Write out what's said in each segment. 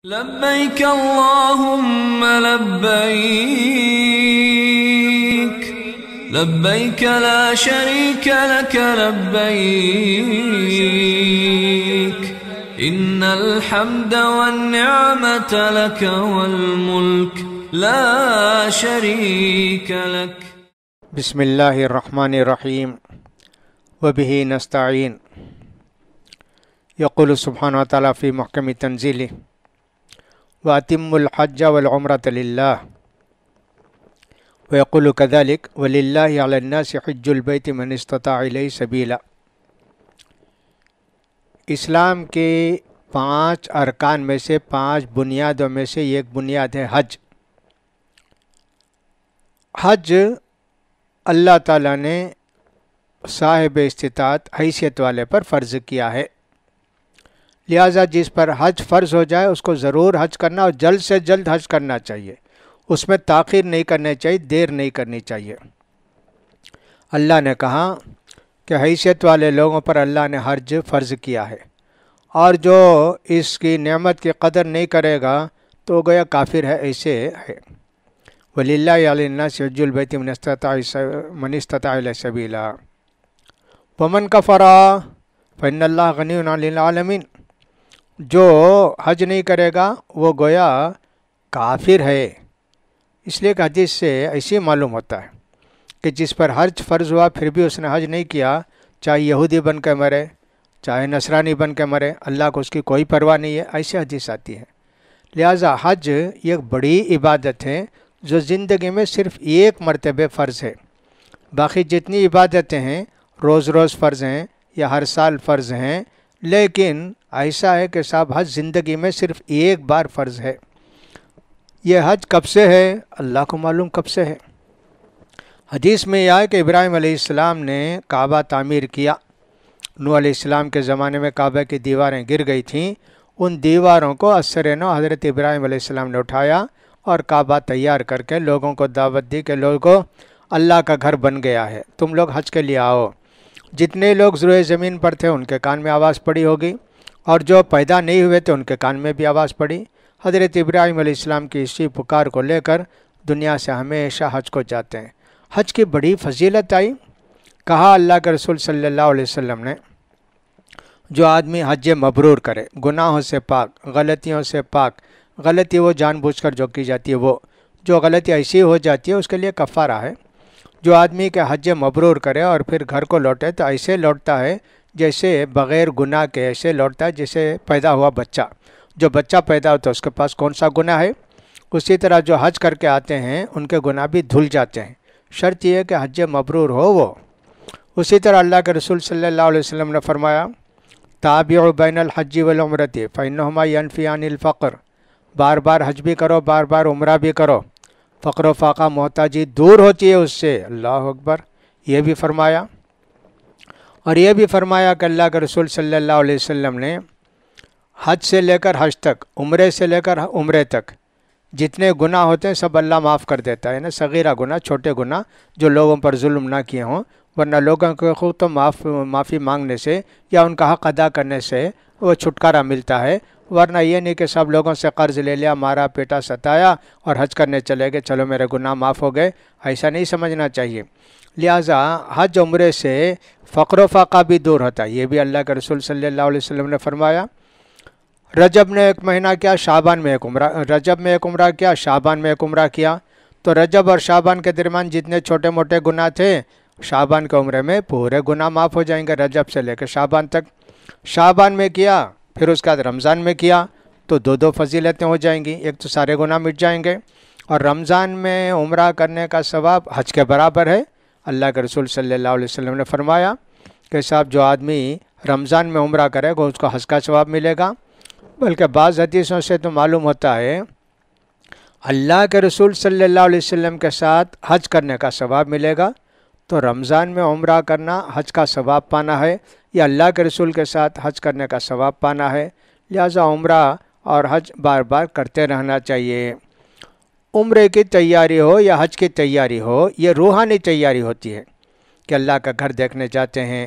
لبيك اللهم لبيك لبيك لا شريك لك لبيك إن الحمد والنعمة لك والملك لا شريك لك. بسم اللہ الرحمن الرحیم وبہ نستعین. یقول سبحانہ وتعالی فی محکم تنزیلہ وَأَتِمُّوا الْحَجَّ وَالْعُمْرَةَ لِلَّهِ وَيَقُولُ كَذَلِكَ وَلِلَّهِ عَلَى النَّاسِ حِجُّ الْبَيْتِ مَنِ اسْتَطَاعَ إِلَيْهِ سَبِيلًا. اسلام کے 5 ارکان میں سے 5 بنیادوں میں سے ایک بنیاد ہے حج. حج اللہ تعالیٰ نے صاحب استطاعت حیثیت والے پر فرض کیا ہے، لہٰذا جس پر حج فرض ہو جائے اس کو ضرور حج کرنا اور جلد سے جلد حج کرنا چاہیے. اس میں تاخیر نہیں کرنی چاہیے، دیر نہیں کرنی چاہیے. اللہ نے کہا کہ حیثیت والے لوگوں پر اللہ نے حج فرض کیا ہے، اور جو اس کی نعمت کی قدر نہیں کرے گا تو گویا کافر ہے. ایسے ہے وَلِلَّهِ عَلَى النَّاسِ حِجُّ الْبَيْتِ مَنِ اسْتَطَاعَ إِلَيْهِ سَبِيلًا وَمَنْ كَفَرَ فَإِنَّ اللَّهَ غَنِيٌّ عَنِ الْعَالَمِينَ. جو حج نہیں کرے گا وہ گویا کافر ہے. اس لیے کہ حدیث سے ایسی معلوم ہوتا ہے کہ جس پر حج فرض ہوا پھر بھی اس نے حج نہیں کیا، چاہے یہودی بن کے مرے چاہے نصرانی بن کے مرے، اللہ کو اس کی کوئی پرواہ نہیں ہے. ایسی حدیث آتی ہے. لہٰذا حج ایک بڑی عبادت ہے جو زندگی میں صرف ایک مرتبہ فرض ہے. باقی جتنی عبادتیں ہیں روز روز فرض ہیں یا ہر سال فرض ہیں، لیکن ایسا ہے کہ صاحب حج زندگی میں صرف ایک بار فرض ہے. یہ حج کب سے ہے اللہ کو معلوم کب سے ہے. حدیث میں یہ ہے کہ ابراہیم علیہ السلام نے کعبہ تعمیر کیا. نوح علیہ السلام کے زمانے میں کعبہ کی دیواریں گر گئی تھیں. ان دیواروں کو اثر نو حضرت ابراہیم علیہ السلام نے اٹھایا اور کعبہ تیار کر کے لوگوں کو دعوت دی کہ لوگوں اللہ کا گھر بن گیا ہے، تم لوگ حج کے لیے آؤ. جتنے لوگ زروع زمین پر تھے ان کے کان میں آواز پڑی ہوگی، اور جو پیدا نہیں ہوئے تھے ان کے کان میں بھی آواز پڑی. حضرت ابراہیم علیہ السلام کی اسی پکار کو لے کر دنیا سے ہمیشہ حج کو جاتے ہیں. حج کی بڑی فضیلت آئی. کہا اللہ کے رسول صلی اللہ علیہ وسلم نے جو آدمی حج مبرور کرے، گناہوں سے پاک، غلطیوں سے پاک، غلطی وہ جان بوجھ کر جو کی جاتی ہے، وہ جو غلطی ایسی ہو جاتی ہے اس کے لیے کفارہ ہے. جو آدمی کے حج مبرور کرے اور پھر گھر کو لوٹے تو ایسے لوٹتا ہے جیسے بغیر گناہ کے، ایسے لوٹتا ہے جیسے پیدا ہوا بچہ. جو بچہ پیدا ہوتا ہے اس کے پاس کون سا گناہ ہے. اسی طرح جو حج کر کے آتے ہیں ان کے گناہ بھی دھل جاتے ہیں. شرط یہ ہے کہ حج مبرور ہو وہ. اسی طرح اللہ کے رسول صلی اللہ علیہ وسلم نے فرمایا تابعوا بین الحج والعمرۃ فإنہما ینفیان الفقر. بار بار حج بھی کرو، بار بار عمرہ بھی کرو، فقر و فاقہ محتاجی دور ہوتی ہے اس سے. اللہ اکبر. یہ بھی فرمایا. اور یہ بھی فرمایا کہ اللہ کے رسول صلی اللہ علیہ وسلم نے حج سے لے کر حج تک، عمرے سے لے کر عمرے تک جتنے گناہ ہوتے ہیں سب اللہ معاف کر دیتا ہے نا. صغیرہ گناہ، چھوٹے گناہ جو لوگوں پر ظلم نہ کیے ہوں، ورنہ لوگوں کو خود تو معافی مانگنے سے یا ان کا حق ادا کرنے سے وہ چھٹکارا ملتا ہے. ورنہ یہ نہیں کہ سب لوگوں سے قرض لے لیا، مارا پیٹا ستایا اور حج کرنے چلے گئے، چلو میرے گناہ معاف ہو گئے. ایسا نہیں سمجھنا چاہیے. لہٰذا حج عمرے سے فقر و فاقہ بھی دور ہوتا ہے. یہ بھی اللہ کے رسول صلی اللہ علیہ وسلم نے فرمایا. رجب نے ایک مہینہ کیا، شعبان میں ایک عمرہ، رجب میں ایک عمرہ کیا، شعبان میں ایک عمرہ کیا. تو رجب اور شعبان کے درمیان جتنے چھوٹے موٹے گناہ تھے شعبان کے عمرے میں پورے گناہ معاف ہو جائیں گے، رجب سے لے کے شعبان تک. شعبان میں کیا پھر اس کے بعد رمضان میں کیا تو دو فضیلتیں ہو جائیں گی. ایک تو سارے گناہ مٹ جائیں گے، اور رمضان میں عمرہ کرنے کا ثواب حج کے برابر ہے. اللہ کے رسول صلی اللہ علیہ وسلم نے فرمایا کہ صاحب جو آدمی رمضان میں عمرہ کرے گا اس کو حج کا ثواب ملے گا. بلکہ بعض حدیثوں سے تو معلوم ہوتا ہے اللہ کے رسول صلی اللہ علیہ وسلم کے ساتھ حج کرنے کا ثواب ملے گا. تو رمضان میں عمرہ کرنا حج کا ثواب پانا ہے یا اللہ کے رسول کے ساتھ حج کرنے کا ثواب پانا ہے. لہٰذا عمرہ اور حج بار بار کرتے رہنا چاہیے. عمرے کی تیاری ہو یا حج کی تیاری ہو، یہ روحانی تیاری ہوتی ہے کہ اللہ کا گھر دیکھنے جاتے ہیں،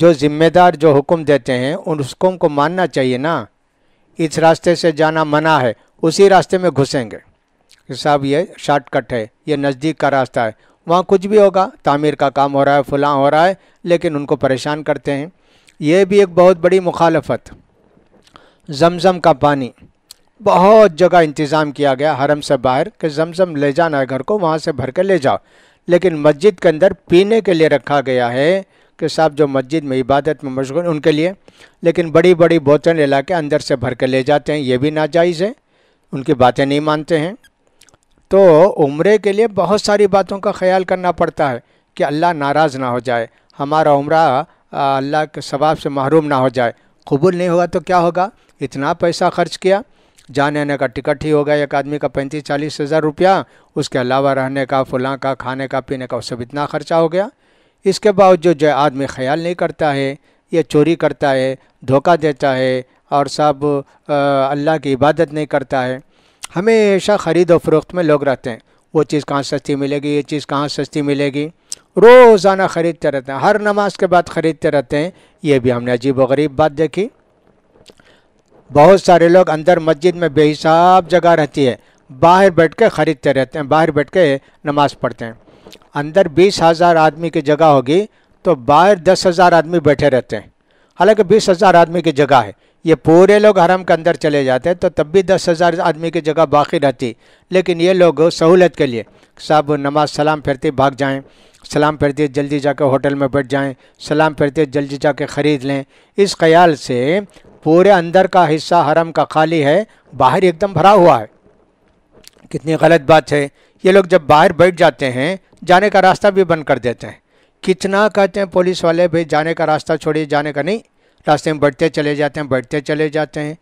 جو ذمہ دار جو حکم دیتے ہیں ان حکم کو ماننا چاہیے نا. اس راستے سے جانا منع ہے، اسی راستے میں گھسیں گے کہ صاحب یہ شارٹ کٹ ہے، یہ نزدیک کا راستہ ہے، وہاں کچھ بھی ہوگا، تعمیر کا کام ہو رہا ہے، فلاں ہو رہا ہے، لیکن ان کو پریشان کرتے ہیں. یہ بھی ایک بہت بڑی مخالفت. زمزم کا پانی بہت جگہ انتظام کیا گیا حرم سے باہر کہ زمزم لے جانا ہے گھر کو، وہاں سے بھر کے لے جاؤ، لیکن مسجد کے اندر پینے کے لیے رکھا گیا ہے کہ صاحب جو مسجد میں عبادت میں مشغول ان کے لیے، لیکن بڑی بڑی بوتلیں لا کے اندر سے بھر کے لے جاتے ہیں. یہ بھی ناجائز ہے، ان کی باتیں نہیں مانتے ہیں. تو عمرے کے لیے بہت ساری باتوں کا خیال کرنا پڑتا ہے کہ اللہ ناراض نہ ہو جائے، ہمارا عمرہ اللہ کے ثواب سے محروم نہ ہو جائے. قبول نہیں ہوگا تو کیا ہوگا؟ اتنا پیسہ خرچ کیا، جانے آنے کا ٹکٹ ہی ہوگا ایک آدمی کا 35-40 ہزار روپیہ، اس کے علاوہ رہنے کا، فلاں کا، کھانے کا، پینے کا، وہ سب اتنا خرچہ ہو گیا. اس کے باوجود جو آدمی خیال نہیں کرتا ہے، یہ چوری کرتا ہے، دھوکہ دیتا ہے، اور سب اللہ کی عبادت نہیں کرتا ہے. ہمیشہ خرید و فروخت میں لوگ رہتے ہیں، وہ چیز کہاں سستی ملے گی، یہ چیز کہاں سستی ملے گی، روزانہ خریدتے رہتے ہیں، ہر نماز کے بعد خریدتے رہتے ہیں. یہ بھی ہم نے عجیب و غریب بات دیکھی. بہت سارے لوگ اندر مسجد میں بے حساب جگہ رہتی ہے، باہر بیٹھ کے خریدتے رہتے ہیں، باہر بیٹھ کے نماز پڑھتے ہیں. اندر 20,000 آدمی کی جگہ ہوگی تو باہر 10,000 آدمی بیٹھے رہتے ہیں، حالانکہ 20,000 آدمی کی جگہ ہے. یہ پورے لوگ حرم کے اندر چلے جاتے ہیں تو تب بھی 10,000 آدمی کی جگہ باقی رہتی، لیکن یہ لوگ سہولت کے لیے صاحب نماز سلام پھرتے بھاگ جائیں، سلام پھرتے جلدی جا کے ہوٹل میں بیٹھ جائیں، سلام پھرتے جلدی جا کے خرید لیں. اس خیال سے پورے اندر کا حصہ حرم کا خالی ہے، باہر ایک دم بھرا ہوا ہے. کتنی غلط بات ہے. یہ لوگ جب باہر بیٹھ جاتے ہیں جانے کا راستہ بھی بند کر دیتے ہیں. کتنا کہتے ہیں پولیس والے بھائی جانے کا راستہ چھوڑیے، جانے کا نہیں، راستے میں بیٹھتے چلے جاتے ہیں، بیٹھتے چلے جاتے ہیں.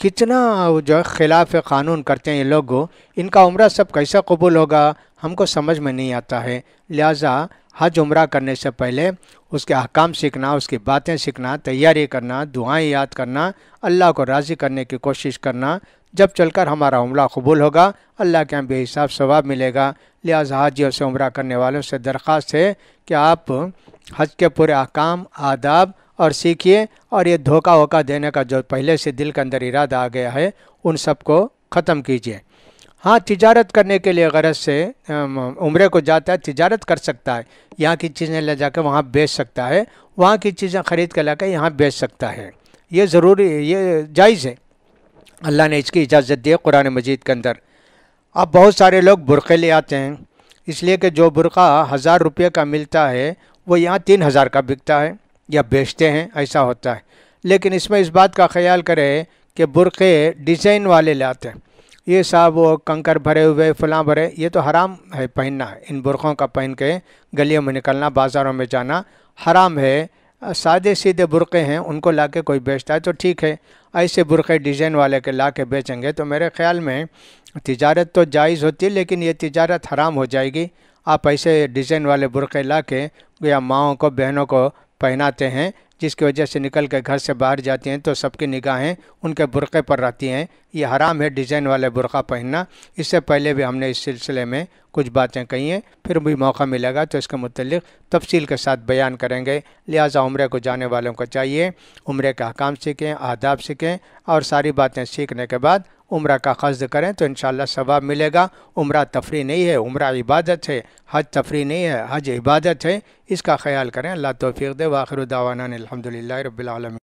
کتنا جو ہے خلاف قانون کرتے ہیں یہ لوگ. ان کا عمرہ سب کیسا قبول ہوگا ہم کو سمجھ میں نہیں آتا ہے. لہٰذا حج عمرہ کرنے سے پہلے اس کے احکام سیکھنا، اس کی باتیں سیکھنا، تیاری کرنا، دعائیں یاد کرنا، اللہ کو راضی کرنے کی کوشش کرنا، جب چل کر ہمارا عمرہ قبول ہوگا، اللہ کے یہاں بے حساب ثواب ملے گا. لہٰذا حاجیوں سے عمرہ کرنے والوں سے درخواست ہے کہ آپ حج کے پورے احکام، آداب اور سیکھیے، اور یہ دھوکہ ووکہ دینے کا جو پہلے سے دل کے اندر ارادہ آ گیا ہے ان سب کو ختم کیجیے. ہاں تجارت کرنے کے لیے غرض سے عمرے کو جاتا ہے، تجارت کر سکتا ہے، یہاں کی چیزیں لے جا کے وہاں بیچ سکتا ہے، وہاں کی چیزیں خرید کے لا کے یہاں بیچ سکتا ہے. یہ ضروری، یہ جائز ہے، اللہ نے اس کی اجازت دی ہے قرآن مجید کے اندر. اب بہت سارے لوگ برقعے لے آتے ہیں، اس لیے کہ جو برقع 1,000 روپے کا ملتا ہے وہ یہاں 3,000 کا بکتا ہے یا بیچتے ہیں، ایسا ہوتا ہے. لیکن اس میں اس بات کا خیال کرے کہ برقعے ڈیزائن والے لے آتے ہیں. یہ صاحب وہ کنکر بھرے ہوئے فلاں بھرے، یہ تو حرام ہے پہننا ہے. ان برقعوں کا پہن کے گلیوں میں نکلنا، بازاروں میں جانا حرام ہے. سادے سیدھے برقعے ہیں ان کو لا کے کوئی بیچتا ہے تو ٹھیک ہے. ایسے برقعے ڈیزائن والے کے لا کے بیچیں گے تو میرے خیال میں تجارت تو جائز ہوتی ہے، لیکن یہ تجارت حرام ہو جائے گی. آپ ایسے ڈیزائن والے برقعے لا کے یا ماؤں کو، بہنوں کو پہناتے ہیں، جس کی وجہ سے نکل کے گھر سے باہر جاتی ہیں تو سب کی نگاہیں ان کے برقعے پر رہتی ہیں. یہ حرام ہے ڈیزائن والے برقع پہننا. اس سے پہلے بھی ہم نے اس سلسلے میں کچھ باتیں کہی ہیں، پھر بھی موقع ملے گا تو اس کے متعلق تفصیل کے ساتھ بیان کریں گے. لہٰذا عمرے کو جانے والوں کو چاہیے عمرے کے احکام سیکھیں، آداب سیکھیں، اور ساری باتیں سیکھنے کے بعد عمرہ کا قصد کریں تو انشاءاللہ ثواب ملے گا. عمرہ تفریح نہیں ہے، عمرہ عبادت ہے. حج تفریح نہیں ہے، حج عبادت ہے. اس کا خیال کریں. اللہ توفیق دے. وآخر دعوانا الحمدللہ رب العالمین.